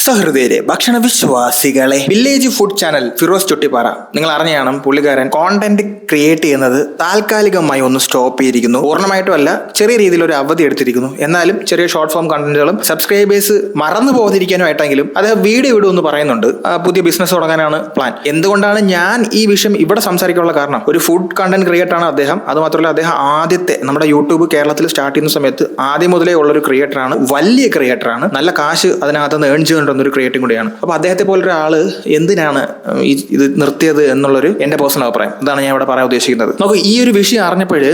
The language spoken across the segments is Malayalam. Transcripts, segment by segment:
സഹൃദയരെ, ഭക്ഷണ വിശ്വാസികളെ, village food channel Firoz Chuttippara നിങ്ങൾ അറിഞ്ഞാണ് പുള്ളിക്കാരൻ കോണ്ടന്റ് ക്രിയേറ്റ് ചെയ്യുന്നത് താൽക്കാലികമായി ഒന്ന് സ്റ്റോപ്പ് ചെയ്തിരിക്കുന്നു. പൂർണ്ണമായിട്ടുമല്ല, ചെറിയ രീതിയിൽ ഒരു അവധി എടുത്തിരിക്കുന്നു. എന്നാലും ചെറിയ ഷോർട്ട് ഫോം കണ്ടന്റുകളും സബ്സ്ക്രൈബേഴ്സ് മറന്നു പോകാതിരിക്കാനുമായിട്ടെങ്കിലും അദ്ദേഹം വീഡിയോ ഇടുമെന്ന് പറയുന്നുണ്ട്. പുതിയ ബിസിനസ് തുടങ്ങാനാണ് പ്ലാൻ. എന്തുകൊണ്ടാണ് ഞാൻ ഈ വിഷയം ഇവിടെ സംസാരിക്കാനുള്ള കാരണം, ഒരു ഫുഡ് കണ്ടന്റ് ക്രിയേറ്റർ ആണ് അദ്ദേഹം. അതുമാത്രമല്ല, അദ്ദേഹം ആദ്യത്തെ നമ്മുടെ യൂട്യൂബ് കേരളത്തിൽ സ്റ്റാർട്ട് ചെയ്യുന്ന സമയത്ത് ആദ്യം മുതലേ ഉള്ളൊരു ക്രിയേറ്ററാണ്, വലിയ ക്രിയേറ്ററാണ്, നല്ല കാശ് അതിനകത്ത് നിന്ന് ഏൺ ചെയ്യുന്നുണ്ടെന്നൊരു ക്രിയേറ്ററും കൂടിയാണ്. അപ്പോൾ അദ്ദേഹത്തെ പോലൊരാള് എന്തിനാണ് ഇത് നിർത്തിയത് എന്നുള്ളൊരു എൻ്റെ പേഴ്സണൽ അഭിപ്രായം. ഇതാണ് ഞാൻ ഇവിടെ പറയാൻ ഉദ്ദേശിക്കുന്നത്. നമുക്ക് ഈ ഒരു വിഷയം അറിഞ്ഞപ്പോൾ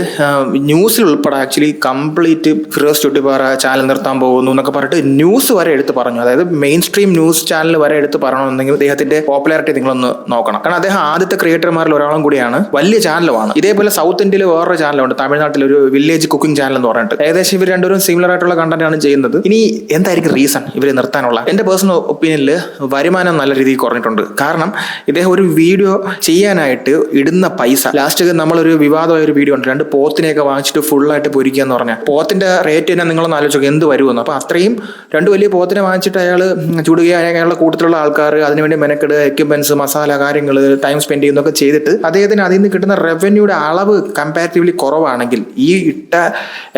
ന്യൂസിൽ ഉൾപ്പെടെ actually complete Firoz Chuttippara channel നിർത്താൻ പോകുന്നു എന്നൊക്കെ പറഞ്ഞിട്ട് ന്യൂസ് വരെ എടുത്ത് പറഞ്ഞു. അതായത് മെയിൻ സ്ട്രീം ന്യൂസ് ചാനൽ വരെ എടുത്ത് പറയണമെന്നുണ്ടെങ്കിൽ അദ്ദേഹത്തിന്റെ പോപ്പുലാരിറ്റി നിങ്ങളൊന്ന് നോക്കണം. കാരണം അദ്ദേഹം ആദ്യത്തെ ക്രിയേറ്റർമാരിൽ ഒരാളും കൂടിയാണ്, വലിയ ചാനലുമാണ്. ഇതേപോലെ സൗത്ത് ഇന്ത്യയിൽ വേറൊരു ചാനലുണ്ട്, തമിഴ്നാട്ടിൽ ഒരു വില്ലേജ് കുക്കിംഗ് ചാനൽ എന്ന് പറഞ്ഞിട്ട്. ഏകദേശം ഇവർ രണ്ടുപേരും സിമിലർ ആയിട്ടുള്ള കണ്ടന്റ് ആണ് ചെയ്യുന്നത്. ഇനി എന്തായിരിക്കും റീസൺ ഇവർ നിർത്താനുള്ള? എന്റെ പേഴ്സണൽ ഒപ്പീനിയനിൽ വരുമാനം നല്ല രീതിയിൽ കുറഞ്ഞിട്ടുണ്ട്. കാരണം ഇദ്ദേഹം ഒരു വീഡിയോ ചെയ്യാനായിട്ട് ഇടുന്ന പൈസ, ലാസ്റ്റ് നമ്മളൊരു വിവാദമായ ഒരു വീഡിയോ ഉണ്ട്, 2 പോത്തിനെയൊക്കെ വാങ്ങിച്ചിട്ട് ഫുള്ളായിട്ട് പൊരിക്കുക എന്ന് പറഞ്ഞാൽ പോത്തിന്റെ റേറ്റ് തന്നെ നിങ്ങളൊന്ന് ആലോചിക്കുക എന്ത് വരുമെന്ന്. അപ്പൊ അത്രയും 2 വലിയ പോത്തിനെ വാങ്ങിച്ചിട്ട് അയാൾ ചുടുകയോ അയാളുടെ കൂട്ടത്തിലുള്ള ആൾക്കാർ അതിനുവേണ്ടി മെനക്കെട്, എക്യുപ്മെന്റ്സ്, മസാല കാര്യങ്ങൾ, ടൈം സ്പെൻഡ് ചെയ്യുന്നതൊക്കെ ചെയ്തിട്ട് അദ്ദേഹത്തിന് അതിൽ നിന്ന് കിട്ടുന്ന റവന്യൂയുടെ അളവ് കമ്പാരിറ്റീവ്ലി കുറവാണെങ്കിൽ ഈ ഇട്ട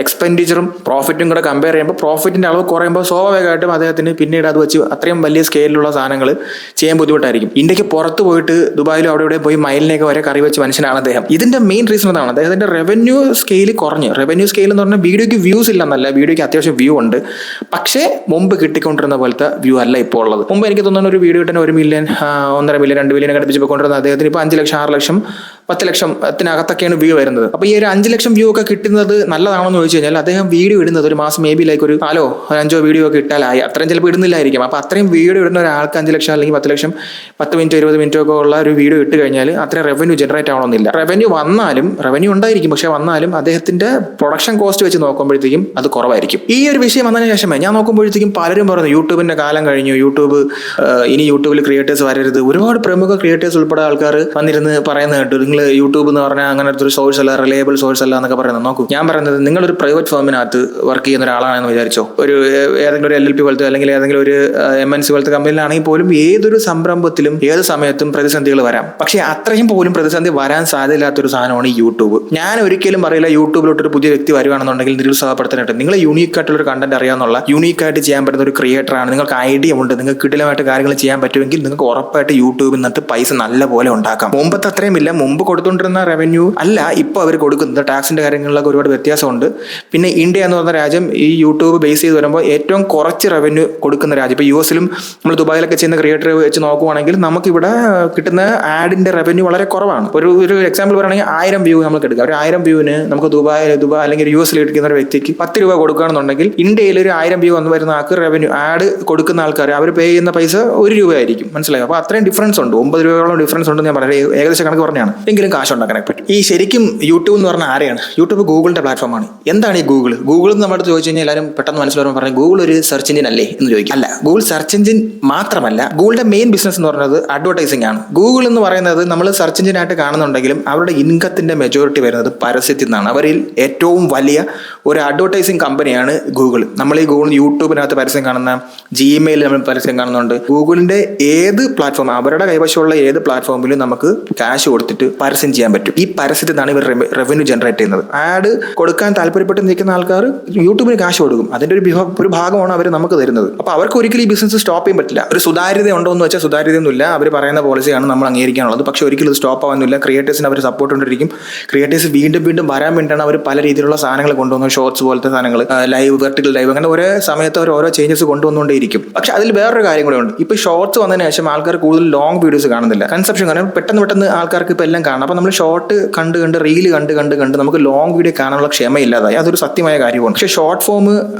എക്സ്പെൻഡിച്ചറും പ്രോഫിറ്റും കൂടെ കമ്പയർ ചെയ്യുമ്പോൾ പ്രോഫിറ്റിന്റെ അളവ് കുറയുമ്പോൾ സ്വാഭാവികമായിട്ടും അദ്ദേഹത്തിന് പിന്നീട് അത് വെച്ച് അത്രയും വലിയ സ്കെയിലുള്ള സാധനങ്ങൾ ചെയ്യാൻ ബുദ്ധിമുട്ടായിരിക്കും. ഇന്ത്യക്ക് പുറത്ത് പോയിട്ട് ദുബായിലും അവിടെ പോയി മൈലിനെയൊക്കെ വരെ കറി വെച്ച മനുഷ്യനാണ് അദ്ദേഹം. ഇതിന്റെ മെയിൻ റീസൺ അതാണ്, അദ്ദേഹത്തിന്റെ റവന്യൂ സ്കെയിൽ കുറഞ്ഞു. റവന്യൂ സ്കെയിൽ എന്ന് പറഞ്ഞാൽ വീഡിയോക്ക് വ്യൂസ് ഇല്ലെന്നല്ല, വീഡിയോക്ക് അത്യാവശ്യം വ്യൂ ഉണ്ട്, പക്ഷേ മുമ്പ് കിട്ടിക്കൊണ്ടിരുന്ന പോലത്തെ വ്യൂ അല്ല ഇപ്പോൾ ഉള്ളത്. മുമ്പ് എനിക്ക് തോന്നുന്ന ഒരു വീഡിയോ കിട്ടുന്ന 1 മില്യൺ, 1.5 മില്യൺ, 2 മില്യൺ ഘടിപ്പിച്ച് പോയിക്കൊണ്ടിരുന്ന അദ്ദേഹത്തിന് ഇപ്പോൾ 5 ലക്ഷം, 6 ലക്ഷം, 10 ലക്ഷത്തിനകത്തൊക്കെയാണ് വ്യൂ വരുന്നത്. അപ്പോൾ ഈ ഒരു 5 ലക്ഷം വ്യൂ ഒക്കെ കിട്ടുന്നത് നല്ലതാണെന്ന് ചോദിച്ചു കഴിഞ്ഞാൽ അദ്ദേഹം വീഡിയോ ഇടുന്നത് ഒരു മാസം മേ ബി ലൈക്ക് ഒരു 4 or 5 വീഡിയോ ഒക്കെ ഇട്ടാലായി. അത്രയും ചിലപ്പോൾ ഇടുന്നില്ലായിരിക്കും. അപ്പോൾ അത്രയും വീഡിയോ ഇടുന്ന ഒരാൾക്ക് 5 ലക്ഷം അല്ലെങ്കിൽ 10 ലക്ഷം 10 മിനിറ്റ് 20 മിനിറ്റ് ഒക്കെ ഉള്ള ഒരു വീഡിയോ ഇട്ട് കഴിഞ്ഞാൽ അത്രയും റവന്യൂ ജനറേറ്റ് ആവണമെന്നില്ല. റവന്യൂ വന്നാലും, റവന്യൂ ഉണ്ടായിരിക്കും, പക്ഷെ വന്നാലും അദ്ദേഹത്തിന്റെ പ്രൊഡക്ഷൻ കോസ്റ്റ് വെച്ച് നോക്കുമ്പോഴത്തേക്കും അത് കുറവായിരിക്കും. ഈ ഒരു വിഷയം വന്നതിന് ശേഷമേ ഞാൻ നോക്കുമ്പോഴത്തേക്കും പലരും പറഞ്ഞു യൂട്യൂബിന്റെ കാലം കഴിഞ്ഞു, യൂട്യൂബ് ഇനി യൂട്യൂബിൽ ക്രിയേറ്റേഴ്സ് വരരുത്. ഒരുപാട് പ്രമുഖ ക്രിയേറ്റേഴ്സ് ഉൾപ്പെടെ ആൾക്കാർ വന്നിരുന്ന് പറയുന്നത് കേട്ടു, നിങ്ങൾ യൂട്യൂബ് എന്ന് പറഞ്ഞാൽ അങ്ങനത്തെ ഒരു സോഴ്സ് അല്ല, റിലയബിൾ സോഴ്സ് അല്ല എന്നൊക്കെ പറയുന്നത്. നോക്കൂ, ഞാൻ പറയുന്നത് നിങ്ങളൊരു പ്രൈവറ്റ് ഫേമിനകത്ത് വർക്ക് ചെയ്യുന്ന ഒരാളാണെന്ന് വിചാരിച്ചോ, ഒരു ഏതെങ്കിലും ഒരു LLP പോലത്തെ അല്ലെങ്കിൽ ഏതെങ്കിലും ഒരു MNC പോലത്തെ കമ്പനിയിലാണെങ്കിൽ പോലും ഏതൊരു സംരംഭത്തിലും ഏത് സമയത്തും പ്രതിസന്ധികൾ വരാം. പക്ഷേ അത്രയും പോലും പ്രതിസന്ധി വരാൻ സാധ്യതയില്ലാത്തൊരു സാധനമാണ് ഈ യൂട്യൂബ്. ഞാൻ ഒരിക്കലും പറയില്ല യൂട്യൂബിലോട്ടൊരു പുതിയ വ്യക്തി വരുവാണെന്നുണ്ടെങ്കിൽ നിരുത്സാഹപ്പെടുത്താനായിട്ട്. നിങ്ങൾ യൂണീക്ക് ആയിട്ടുള്ളൊരു കണ്ടന്റ് അറിയാവുന്ന, യൂണീക്കായിട്ട് ചെയ്യാൻ പറ്റുന്ന ഒരു ക്രിയേറ്ററാണ്, നിങ്ങൾക്ക് ഐഡിയ ഉണ്ട്, നിങ്ങൾക്ക് കിടിലമായിട്ട് കാര്യങ്ങൾ ചെയ്യാൻ പറ്റുമെങ്കിൽ നിങ്ങൾക്ക് ഉറപ്പായിട്ട് യൂട്യൂബിൽ നിന്നിട്ട് പൈസ നല്ല പോലെ ഉണ്ടാക്കാം. മുമ്പത്തെ അത്രയും ഇല്ല, മുമ്പ് കൊടുത്തുകൊണ്ടിരുന്ന റവന്യൂ അല്ല ഇപ്പോൾ അവർ കൊടുക്കുന്നത്. ടാക്സിന്റെ കാര്യങ്ങളിലൊക്കെ ഒരുപാട് വ്യത്യാസമുണ്ട്. പിന്നെ ഇന്ത്യ എന്ന് പറഞ്ഞ രാജ്യം ഈ യൂട്യൂബ് ബേസ് ചെയ്ത് വരുമ്പോൾ ഏറ്റവും കുറച്ച് റവന്യൂ കൊടുക്കുന്ന രാജ്യം. ഇപ്പോൾ US-ലും നമ്മൾ ദുബായിലൊക്കെ ചെയ്യുന്ന ക്രിയേറ്റർ വെച്ച് നോക്കുവാണെങ്കിൽ നമുക്കിവിടെ കിട്ടുന്ന ആഡിന്റെ റവന്യൂ വളരെ കുറവാണ്. ഒരു എക്സാമ്പിൾ പറയുകയാണെങ്കിൽ 1000 വ്യൂ നമുക്ക് എടുക്കാം. ഒരു 1000 വ്യൂവിന് നമുക്ക് ദുബായ് അല്ലെങ്കിൽ US-ൽ എടുക്കുന്ന ഒരു വ്യക്തിക്ക് 10 രൂപ കൊടുക്കുകയാണെന്നുണ്ടെങ്കിൽ ഇന്ത്യയിൽ ഒരു 1000 വ്യൂ വന്ന് വരുന്ന ആൾക്ക് റവന്യൂ ആഡ് കൊടുക്കുന്ന ആൾക്കാർ അവർ പേ ചെയ്യുന്ന പൈസ 1 രൂപ ആയിരിക്കും. മനസ്സിലായോ? അപ്പോൾ അത്രയും ഡിഫറൻസ് ഉണ്ട്, 9 രൂപയോളം ഡിഫറൻസ് ഉണ്ടെന്ന് ഞാൻ പറയാം. ഏകദേശം കണക്ക് പറഞ്ഞാണ്. എങ്കിലും കാശ് ഉണ്ടാക്കാനൊക്കെ പറ്റും. ഈ ശരിക്കും യൂട്യൂബ് എന്ന് പറഞ്ഞാൽ ആരെയാണ്? യൂട്യൂബ് ഗൂഗിളിന്റെ പ്ലാറ്റ്ഫോമാണ്. എന്താണ് ഈ ഗൂഗിൾ? ഗൂഗിൾ എന്ന് നമ്മുടെ ചോദിച്ചു കഴിഞ്ഞാൽ എല്ലാവരും പെട്ടെന്ന് മനസ്സിലാവുമ്പോൾ പറഞ്ഞാൽ ഗൂഗിൾ ഒരു സെർച്ച് എഞ്ചിൻ അല്ലേ എന്ന് ചോദിക്കും. അല്ല, ഗൂഗിൾ സെർച്ച് എഞ്ചിൻ മാത്രമല്ല, ഗൂഗിളിന്റെ മെയിൻ ബിസിനസ് എന്ന് പറയുന്നത് അഡ്വർടൈസിംഗ് ആണ്. ഗൂഗിൾ എന്ന് പറയുന്നത് നമ്മൾ സെർച്ച് എഞ്ചിനായിട്ട് കാണുന്നുണ്ടെങ്കിലും അവരുടെ ഇൻകത്തിന്റെ മെജോറിറ്റി വരുന്നത് പരസ്യത്തിൽ നിന്നാണ്. അവരിൽ ഏറ്റവും വലിയ ഒരു അഡ്വർടൈസിംഗ് കമ്പനിയാണ് ഗൂഗിൾ. നമ്മൾ ഈ ഗൂഗിൾ യൂട്യൂബിനകത്ത് പരസ്യം കാണുന്ന, Gmail നമ്മൾ പരസ്യം കാണുന്നുണ്ട്. ഗൂഗിളിന്റെ ഏത് പ്ലാറ്റ്ഫോം, അവരുടെ കൈവശമുള്ള ഏത് പ്ലാറ്റ്ഫോമിലും നമുക്ക് ക്യാഷ് കൊടുത്തിട്ട് പരസ്യം ചെയ്യാൻ പറ്റും. ഈ പരസ്യത്തിൽ നിന്നാണ് ഇവർ റവന്യൂ ജനറേറ്റ് ചെയ്യുന്നത്. ആഡ് കൊടുക്കാൻ താല്പര്യപ്പെട്ട് നിൽക്കുന്ന ആൾക്കാർ യൂട്യൂബിന് കാശ് കൊടുക്കും. അതിന്റെ ഒരു ഭാഗമാണ് അവർ നമുക്ക് തരുന്നത്. അപ്പൊ അവർക്ക് ഒരിക്കലും ഈ ബിസിനസ് സ്റ്റോപ്പ് ചെയ്യാൻ പറ്റില്ല. ഒരു സുതാര്യത ഉണ്ടോ എന്ന് വെച്ചാൽ സുതാര്യതയൊന്നുമില്ല. അവർ പറയുന്ന പോളിസിയാണ് നമ്മൾ അംഗീകരിക്കാനുള്ളത്. പക്ഷെ ഒരിക്കലും ഇത് സ്റ്റോപ്പ് ആവാനില്ല. ക്രിയേറ്റേഴ്സിന് അവർ സപ്പോർട്ട് കൊണ്ടിരിക്കും. ക്രിയേറ്റേഴ്സ് വീണ്ടും വരാൻ വേണ്ടിയിട്ടാണ് അവർ പല രീതിയിലുള്ള സാധനങ്ങൾ കൊണ്ടുവന്നത്. ഷോർട്സ് പോലത്തെ സാധനങ്ങൾ, ലൈവ്, വെർട്ടിക്കൽ ലൈവ്, അങ്ങനെ ഒരേ സമയത്ത് അവർ ഓരോ ചേഞ്ചസ് കൊണ്ടുവന്നുകൊണ്ടേയിരിക്കും. പക്ഷെ അതിൽ വേറൊരു കാര്യം കൂടെ ഉണ്ട്. ഇപ്പൊ ഷോർട്സ് വന്നതിന് ശേഷം ആൾക്കാർ കൂടുതൽ ലോങ് വീഡിയോസ് കാണുന്നില്ല. കൺസെപ്ഷൻ കാരണം പെട്ടെന്ന് ആൾക്കാർക്ക് ഇപ്പൊ എല്ലാം കാണാം. അപ്പൊ നമ്മൾ ഷോർട്ട് കണ്ട് റീല് കണ്ട് നമുക്ക് ലോങ് വീഡിയോ കാണാനുള്ള ക്ഷമയില്ലാതായി. അതൊരു സത്യമായ കാര്യമാണ്. പക്ഷേ ഷോർട്ട് ഫോം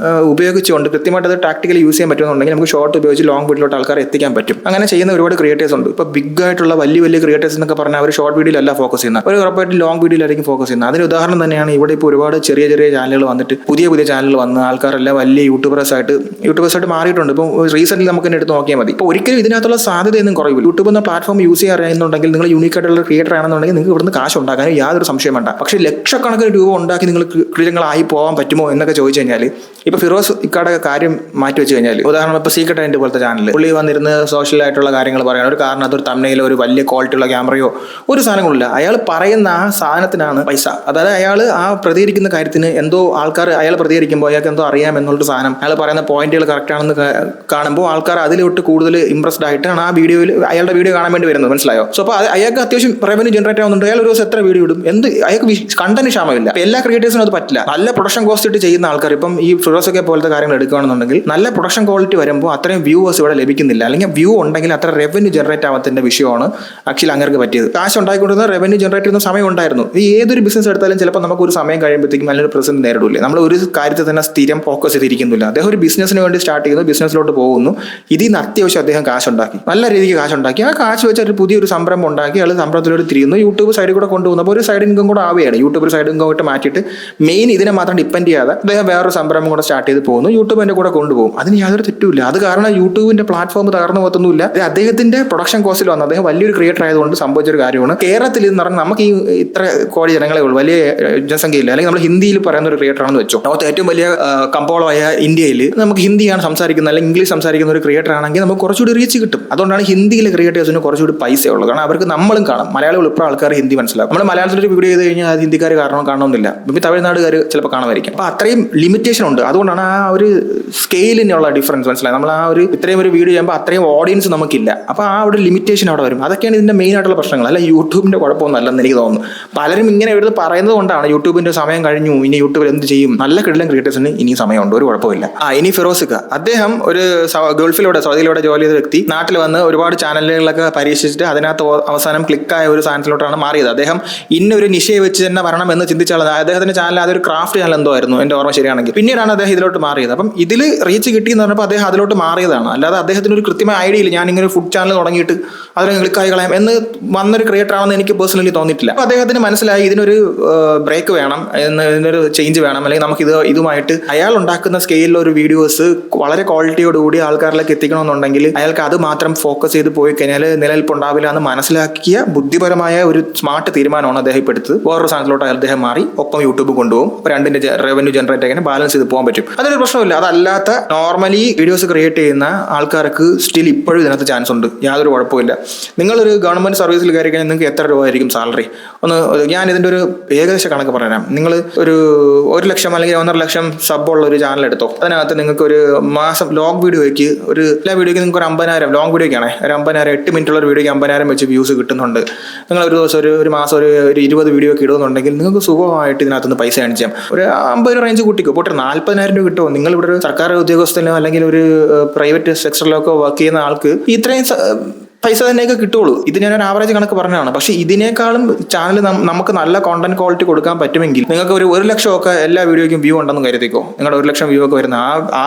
ഉപയോഗിച്ചുകൊണ്ട് കൃത്യമായിട്ട് അത് ടാക്ടിക്കലി യൂസ് ചെയ്യാൻ പറ്റുമെന്നുണ്ടെങ്കിൽ നമുക്ക് ഷോർട്ട് ഉപയോഗിച്ച് ലോങ് വീഡിയോയിലോട്ട് ആൾക്കാരെ എത്തിക്കാൻ പറ്റും. അങ്ങനെ ചെയ്യുന്ന ഒരുപാട് ക്രിയേറ്റേഴ്സ് ഉണ്ട്. ഇപ്പോൾ ബിഗ് ആയിട്ടുള്ള വലിയ ക്രിയേറ്റേഴ്സ് എന്നൊക്കെ പറഞ്ഞാൽ അവർ ഷോർട്ട് വീഡിയോയിലല്ല ഫോക്കസ് ഫോക്കസ് ചെയ്യുന്നത്, അവർ ഉറപ്പായിട്ട് ലോങ് വീഡിയോയിലായിരിക്കും ഫോക്കസ് ചെയ്യുന്നത്. അതിന് ഉദാഹരണം തന്നെയാണ് ഇവിടെ ഇപ്പോൾ ഒരുപാട് ചെറിയ ചെറിയ ചാനലുകൾ വന്നിട്ട് പുതിയ ചാനലുകൾ വന്ന് ആൾക്കാരെല്ലാം വലിയ യൂട്യൂബേഴ്സായിട്ട് മാറിയിട്ടുണ്ട്. ഇപ്പോൾ റീസെന്റ് നമുക്ക് തന്നെ എടുത്ത് നോക്കിയാൽ മതി. ഇപ്പോൾ ഒരിക്കലും ഇതിനകത്തുള്ള സാധ്യതയൊന്നും കുറയില്ല. യൂട്യൂബ് എന്ന പ്ലാറ്റ്ഫോം യൂസ് ചെയ്യാറുണ്ടെങ്കിൽ നിങ്ങൾ യൂണിക് ആയിട്ടുള്ള ക്രിയേറ്റർ ആണെന്നുണ്ടെങ്കിൽ നിങ്ങൾക്ക് ഇവിടുന്ന് കാശ് ഉണ്ടാക്കാനും യാതൊരു സംശയം വേണ്ട. പക്ഷേ ലക്ഷക്കണക്കിന് രൂപ ഉണ്ടാക്കി നിങ്ങൾ ക്രിയേറ്ററുകളായി പോകാൻ പറ്റുമോ എന്നൊക്കെ ചോദിച്ചു കഴിഞ്ഞാൽ, ഇപ്പോൾ ഫിറോസ് ഇക്കാടെ കാര്യം മാറ്റി വെച്ച് കഴിഞ്ഞാൽ, ഉദാഹരണം ഇപ്പോൾ സീക്രട്ട് ഏജന്റ് പോലത്തെ ചാനൽ പുള്ളി വന്നിരുന്ന് സോഷ്യൽ ആയിട്ടുള്ള കാര്യങ്ങൾ പറയാൻ ഒരു കാരണം അതൊരു തമ്മിലോ ഒരു വലിയ ക്വാളിറ്റി ഉള്ള ക്യാമറയോ ഒരു സാധനങ്ങളില്ല. അയാൾ പറയുന്ന ആ സാധനത്തിനാണ് പൈസ. അതായത് അയാൾ ആ പ്രതികരിക്കുന്ന കാര്യത്തിന് എന്തോ ആൾക്കാർ അയാൾ പ്രതികരിക്കുമ്പോൾ അയാൾക്ക് എന്തോ അറിയാം എന്നുള്ളൊരു സാധനം, അയാൾ പറയുന്ന പോയിന്റുകൾ കറക്റ്റ് ആണെന്ന് കാണുമ്പോൾ ആൾക്കാർ അതിലോട്ട് കൂടുതൽ ഇംപ്രസ്ഡ് ആയിട്ടാണ് ആ വീഡിയോയിൽ അയാളുടെ വീഡിയോ കാണാൻ വേണ്ടി വരുന്നത്. മനസ്സിലായോ? സോ അപ്പോൾ അയാൾക്ക് അത്യാവശ്യം റവന്യൂ ജനറേറ്റ് ആവുന്നുണ്ട്. അയാൾ ഒരു ദിവസം എത്ര വീഡിയോ ഇടും, അയാൾക്ക് കണ്ടന്റ് ക്ഷാമമില്ല. എല്ലാ ക്രിയേറ്റേഴ്സിനും അത് പറ്റില്ല. നല്ല പ്രൊഡക്ഷൻ കോസ്റ്റ് ഇട്ട് ചെയ്യുന്ന ആൾക്കാർ, ഇപ്പം ഈ ഫിറോസ് ഒക്കെ പോലത്തെ കാര്യങ്ങൾ എടുക്കുകയാണെന്നുണ്ടെങ്കിൽ നല്ല പ്രൊഡക്ഷൻ ക്വാളിറ്റി വരുമ്പോൾ അത്രയും വ്യൂവേഴ്സ് ഇവിടെ ലഭിക്കുന്നില്ല. അല്ലെങ്കിൽ വ്യൂ ഉണ്ടെങ്കിൽ അത്ര റവന്യൂ ജനറേറ്റ് ആവാത്തതിന്റെ വിഷയമാണ് ആക്ച്വലി അങ്ങനെ പറ്റിയത്. കാശ് ഉണ്ടായിക്കൊണ്ടിരുന്ന റവന്യൂ ജനറേറ്റ് ചെയ്യുന്ന സമയം ഉണ്ടായിരുന്നു. ഈ ഏതൊരു ബിസിനസ് എടുത്താലും ചിലപ്പോൾ നമുക്ക് ഒരു സമയം കഴിയുമ്പോഴത്തേക്കും നല്ലൊരു പ്രസന്റ് നേരിടില്ല. നമ്മൾ ഒരു കാര്യത്തിൽ തന്നെ സ്ഥിരം ഫോക്കസ് ചെയ്തിരിക്കുന്നില്ല. അദ്ദേഹം ഒരു ബിസിനസ്സിന് വേണ്ടി സ്റ്റാർട്ട് ചെയ്യുന്നു, ബിസിനസ്സിലോട്ട് പോകുന്നു. ഇതിൽ നിന്ന് അത്യാവശ്യം അദ്ദേഹം കാശുണ്ടാക്കി, നല്ല രീതിക്ക് കാശുണ്ടാക്കി. ആ കാശ് വെച്ച് ഒരു പുതിയൊരു സംരംഭം ഉണ്ടാക്കി അയാൾ സംരംഭത്തിലോട്ട് തിരിയുന്നു. യൂട്യൂബ് സൈഡിൽ കൂടെ കൊണ്ടുപോകുന്നു. അപ്പോൾ ഒരു സൈഡ് ഇൻകം കൂടെ ആവുകയാണ്. യൂട്യൂബ് സൈഡ് ഇൻകം ആയിട്ട് മാറ്റിയിട്ട് മെയിൻ ഇതിനെ മാത്രം ഡിപ്പെൻഡ് ചെയ്യാതെ അദ്ദേഹം വേറൊരു സംരംഭം കൂടെ സ്റ്റാർട്ട് ചെയ്ത് പോകുന്നു. യൂട്യൂബ് എൻ്റെ കൂടെ കൊണ്ടുപോകും. അതിന് യാതൊരു തെറ്റുമില്ല. അത് കാരണം യൂട്യൂബിന്റെ പ്ലാറ്റ്ഫോം തകർന്നു പോകത്തൊന്നുമില്ല. അദ്ദേഹത്തിന്റെ പ്രൊഡക്ഷൻ കോസ്റ്റിൽ വന്ന് അദ്ദേഹം വലിയൊരു ക്രിയേറ്റർ ആയതുകൊണ്ട് സംഭവിച്ചൊരു കാര്യമാണ്. കേരളത്തിൽ എന്ന് പറഞ്ഞാൽ നമുക്ക് ഈ ഇത്ര കോടി ജനങ്ങളെ ഉള്ളൂ, വലിയ ജനസംഖ്യയില്ല. അല്ലെങ്കിൽ നമ്മൾ ഹിന്ദിയിൽ പറയുന്ന ഒരു ക്രിയേറ്റർ ആണെന്ന് വെച്ചോ. ലോകത്തെ ഏറ്റവും വലിയ കമ്പോളമായ ഇന്ത്യയിൽ നമുക്ക് ഹിന്ദിയാണ് സംസാരിക്കുന്നത് അല്ലെങ്കിൽ ഇംഗ്ലീഷ് സംസാരിക്കുന്ന ഒരു ക്രിയേറ്റർ ആണെങ്കിൽ നമുക്ക് കുറച്ചുകൂടി റീച്ച് കിട്ടും. അതുകൊണ്ടാണ് ഹിന്ദിയിലെ ക്രിയേറ്റേഴ്സിന് കുറച്ചുകൂടി പൈസ ഉള്ളത്. കാരണം അവർക്ക് നമ്മളും കാണാം. മലയാളികൾ ഇപ്പോൾ ആൾക്കാർ ഹിന്ദി മനസ്സിലാവും. നമ്മൾ മലയാളത്തിൽ വീഡിയോ ചെയ്ത് കഴിഞ്ഞാൽ അത് ഹിന്ദിക്കാർ കാണണമെന്നില്ല. ഇപ്പം തമിഴ്നാടുകാർ ചിലപ്പോൾ കാണുമായിരിക്കും. അപ്പോൾ അത്രയും ലിമിറ്റേഷൻ ഉണ്ട്. അതുകൊണ്ടാണ് ആ ഒരു സ്കെയിലിനുള്ള ഡിഫറൻസ് മനസ്സിലായി. നമ്മൾ ആ ഒരു ഇത്രയും ഒരു വീഡിയോ ചെയ്യുമ്പോൾ അത്രയും ഓഡിയൻസ് നമുക്കില്ല. അപ്പോൾ ആ ഒരു ലിമിറ്റേഷൻ അവിടെ വരും. അതൊക്കെയാണ് ഇതിന്റെ മെയിൻ ആയിട്ടുള്ള പ്രശ്നങ്ങൾ. അല്ല യൂട്യൂബിന്റെ കുഴപ്പമൊന്നും അല്ലെന്ന് എനിക്ക് തോന്നുന്നു. പലരും ഇങ്ങനെ എഴുതി പറയുന്നത് കൊണ്ടാണ് യൂട്യൂബിന്റെ സമയം കഴിഞ്ഞു, ഇനി യൂട്യൂബിൽ എന്ത് ചെയ്യും. നല്ല കിടിലൻ ക്രിയേറ്റേഴ്സിന് ഇനി സമയമുണ്ട്, ഒരു കുഴപ്പമില്ല. ഇനി ഫിറോസിക്ക അദ്ദേഹം ഒരു സൗദിയിലൂടെ ജോലി ചെയ്ത വ്യക്തി നാട്ടിൽ വന്ന് ഒരുപാട് ചാനലുകളൊക്കെ പരീക്ഷിച്ചിട്ട് അതിനകത്ത് അവസാനം ക്ലിക്കായ ഒരു സാധനത്തിലോട്ടാണ് മാറിയത്. അദ്ദേഹം ഇന്നൊരു നിശയെ വെച്ച് തന്നെ വരണം എന്ന് ചിന്തിച്ചാൽ അദ്ദേഹത്തിന്റെ ചാനൽ അതൊരു ക്രാഫ്റ്റ് ചാനൽ എന്തോ ആയിരുന്നു എൻ്റെ ഓർമ്മ ശരിയാണെങ്കിൽ. പിന്നീടാണ് അദ്ദേഹം ഇതിലോട്ട് മാറിയത്. അപ്പം ഇതിൽ റീച്ച് കിട്ടിയെന്ന് പറഞ്ഞപ്പോൾ അദ്ദേഹം അതിലോട്ട് മാറിയതാണ്. അല്ലാതെ അദ്ദേഹത്തിന് ഒരു കൃത്യമായ ഐഡിയ ഇല്ല. ഞാൻ ഇങ്ങനെ ഫുഡ് ചാനൽ തുടങ്ങിയിട്ട് അതിനെ ക്ലിക്കായി കളയാം എന്ന് വന്നൊരു ക്രിയേറ്റർ ആണെന്ന് എനിക്ക് പേഴ്സണലി തോന്നിയിട്ടില്ല. അപ്പോൾ അദ്ദേഹത്തിന് മനസ്സിലായി ഇതിനൊരു ബ്രേക്ക് വേണം, ഇതിനൊരു ചേഞ്ച് വേണം. അല്ലെങ്കിൽ നമുക്ക് ഇതുമായിട്ട് അയാൾ ഉണ്ടാക്കുന്ന സ്കെയിലുള്ള ഒരു വീഡിയോസ് വളരെ ക്വാളിറ്റിയോടുകൂടി ആൾക്കാരിലേക്ക് എത്തിക്കണമെന്നുണ്ടെങ്കിൽ അയാൾക്ക് അത് മാത്രം ഫോക്കസ് ചെയ്ത് പോയി കഴിഞ്ഞാൽ നിലനിൽപ്പുണ്ടാവില്ല എന്ന് മനസ്സിലാക്കിയ ബുദ്ധിപരമായ ഒരു സ്മാർട്ട് തീരുമാനമാണ് അദ്ദേഹം ഇപ്പോൾ എടുത്തത്. വേറൊരു സാധനത്തിലോട്ട് അദ്ദേഹം മാറി ഒപ്പം യൂട്യൂബ് കൊണ്ടുപോകും. അപ്പോൾ രണ്ടിന്റെ റവന്യൂ ജനറേറ്റ് ആയി ബാലൻസ് ചെയ്ത് പോകാൻ പറ്റും. അതൊരു പ്രശ്നമില്ല. അതല്ലാത്ത നോർമലി വീഡിയോസ് ക്രിയേറ്റ് ചെയ്യുന്ന ആൾക്കാർക്ക് സ്റ്റിൽ ഇപ്പോഴും ഇതിനകത്ത് ചാൻസ് ഉണ്ട്, യാതൊരു കുഴപ്പമില്ല. നിങ്ങളൊരു ഗവൺമെന്റ് സർവീസിൽ കയറി കഴിഞ്ഞാൽ നിങ്ങൾക്ക് എത്ര രൂപ ആയിരിക്കും സാലറി? ഞാൻ ഇതിന്റെ ഒരു ഏകദേശ കണക്ക് പറയാം. നിങ്ങൾ ഒരു 1 ലക്ഷം അല്ലെങ്കിൽ 1.5 ലക്ഷം സബുള്ള ഒരു ചാനൽ എടുത്തോ. അതിനകത്ത് നിങ്ങൾക്ക് ഒരു മാസം ലോങ് വീഡിയോയ്ക്ക് എല്ലാ വീഡിയോയ്ക്ക് നിങ്ങൾക്ക് ഒരു 50,000 ലോങ് വീഡിയോയ്ക്കാണ് ഒരു 50,000 8 മിനിറ്റുള്ള ഒരു വീഡിയോയ്ക്ക് 50,000 വെച്ച് വ്യൂസ് കിട്ടുന്നുണ്ട്. നിങ്ങൾ ഒരു ദിവസം ഒരു മാസം ഒരു 20 വീഡിയോ ഒക്കെ ഇടുന്നുണ്ടെങ്കിൽ നിങ്ങൾക്ക് സുഖമായിട്ട് ഇതിനകത്തുനിന്ന് പൈസ ഏൺ ചെയ്യാം. ഒരു 50 റേഞ്ച് കൂട്ടിക്കോ, പോട്ടെ 40,000 രൂപ കിട്ടുമോ? നിങ്ങൾ ഇവിടെ ഒരു സർക്കാർ ഉദ്യോഗസ്ഥനോ അല്ലെങ്കിൽ ഒരു പ്രൈവറ്റ് സെക്ടറിലൊക്കെ വർക്ക് ചെയ്യുന്ന ആൾക്ക് ഇത്രയും പൈസ തന്നെയൊക്കെ കിട്ടുള്ളൂ. ഇത് ഞാനൊരു ആവറേജ് കണക്ക് പറഞ്ഞതാണ്. പക്ഷെ ഇതിനേക്കാളും ചാനൽ നമുക്ക് നല്ല കോണ്ടന്റ് ക്വാളിറ്റി കൊടുക്കാൻ പറ്റുമെങ്കിൽ നിങ്ങൾക്ക് ഒരു 1 ലക്ഷം ഒക്കെ എല്ലാ വീഡിയോയ്ക്കും വ്യൂ ഉണ്ടെന്ന് കരുതിക്കോ. നിങ്ങളുടെ 1 ലക്ഷം വ്യൂ ഒക്കെ വരുന്ന ആ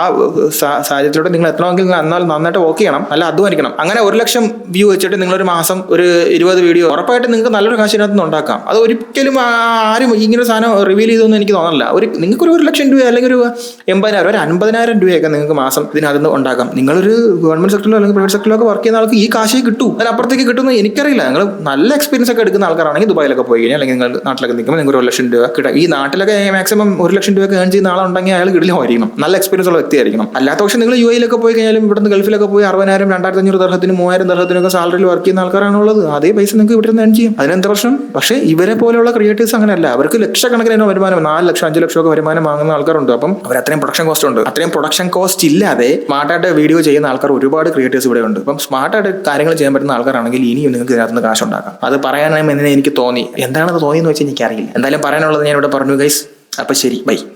സാഹചര്യത്തിലൂടെ നിങ്ങൾ എത്തണമെങ്കിൽ എന്നാൽ നന്നായിട്ട് വർക്ക് ചെയ്യണം, നല്ല അധ്വാനിക്കണം. അങ്ങനെ 1 ലക്ഷം വ്യൂ വെച്ചിട്ട് നിങ്ങളൊരു മാസം ഒരു 20 വീഡിയോ ഉറപ്പായിട്ട് നിങ്ങൾക്ക് നല്ലൊരു കാശ് ഇതിനകത്ത് നിന്ന് ഉണ്ടാക്കാം. അത് ഒരിക്കലും ആരും ഇങ്ങനെ സാധനം റിവീൽ ചെയ്തൊന്നും എനിക്ക് തോന്നില്ല. നിങ്ങൾക്കൊരു 1 ലക്ഷം രൂപ അല്ലെങ്കിൽ ഒരു 80,000 ഒരു 50,000 രൂപയൊക്കെ നിങ്ങൾക്ക് മാസം ഇതിനകത്ത് നിന്ന് ഉണ്ടാക്കാം. നിങ്ങളൊരു ഗവൺമെന്റ് സെക്ടറിലോ അല്ലെങ്കിൽ പ്രൈവറ്റ് സെക്ടറിലോ ഒക്കെ വർക്ക് ചെയ്യുന്ന ആൾക്ക് ഈ കാശ് കിട്ടും. അതിനപ്പുറത്തേക്ക് കിട്ടുമെന്ന് എനിക്കറിയില്ല. നിങ്ങൾ നല്ല എക്സ്പീരിയൻസ് ഒക്കെ എടുക്കുന്ന ആൾക്കാരാണെങ്കിൽ ദുബായിലൊക്കെ പോയി കഴിഞ്ഞാൽ അല്ലെങ്കിൽ നിങ്ങൾ നാട്ടിലൊക്കെ നിൽക്കുമ്പോൾ നിങ്ങൾക്ക് 1 ലക്ഷം രൂപ കിട്ടും. ഈ നാട്ടിലൊക്കെ മാക്സിമം 1 ലക്ഷം രൂപ ഏൺ ചെയ്യുന്ന ആളുണ്ടെങ്കിൽ അയാൾ കിടിലമായിരിക്കണം, നല്ല എക്സ്പീരിയൻസ് ഉള്ള വ്യക്തിയായിരിക്കണം. അല്ലാത്ത പക്ഷേ നിങ്ങൾ UAE പോയി കഴിഞ്ഞാലും ഇവിടുന്ന് ഗൾഫിലൊക്കെ പോയി 60,000 2,500 ദർഹത്തിനും 3,000 ദർഹത്തിനൊക്കെ സാലറിയിൽ വർക്ക് ചെയ്യുന്ന ആൾക്കാരാണുള്ളത്. അതേ പൈസ നിങ്ങൾക്ക് ഇവിടെ നിന്ന് ഏൺ ചെയ്യും. അതിനെന്താ പ്രശ്നം? പക്ഷേ ഇവരെ പോലെയുള്ള ക്രിയേറ്റേഴ്സ് അങ്ങനെയല്ല. അവർക്ക് ലക്ഷക്കണക്കിന് വരുമാനം 4 ലക്ഷം 5 ലക്ഷം ഒക്കെ വരുമാനം വാങ്ങുന്ന ആൾക്കാരുണ്ട്. അപ്പം അവർ അത്രയും പ്രൊഡക്ഷൻ കോസ്റ്റ് ഉണ്ട്. അത്രയും പ്രൊഡക്ഷൻ കോസ്റ്റ് ഇല്ലാതെ സ്മാർട്ടായിട്ട് വീഡിയോ ചെയ്യുന്ന ആൾക്കാർ ഒരുപാട് ക്രിയേറ്റേഴ്സ് ഇവിടെ ഉണ്ട്. അപ്പം സ്മാർട്ടായിട്ട് കാര്യങ്ങൾ ചെയ്യാൻ പറ്റുന്ന ആൾക്കാരാണെങ്കിൽ ഇനിയും നിങ്ങൾക്ക് ഇതിനകത്ത് കാശുണ്ടാക്കാം. അത് പറയാനായി എനിക്ക് തോന്നി. എന്താണെന്ന് തോന്നിയെന്ന് വെച്ചാൽ എനിക്കറിയില്ല. എന്തായാലും പറയാനുള്ളത് ഞാൻ ഇവിടെ പറഞ്ഞു ഗൈസ്. അപ്പം ശരി, ബൈ.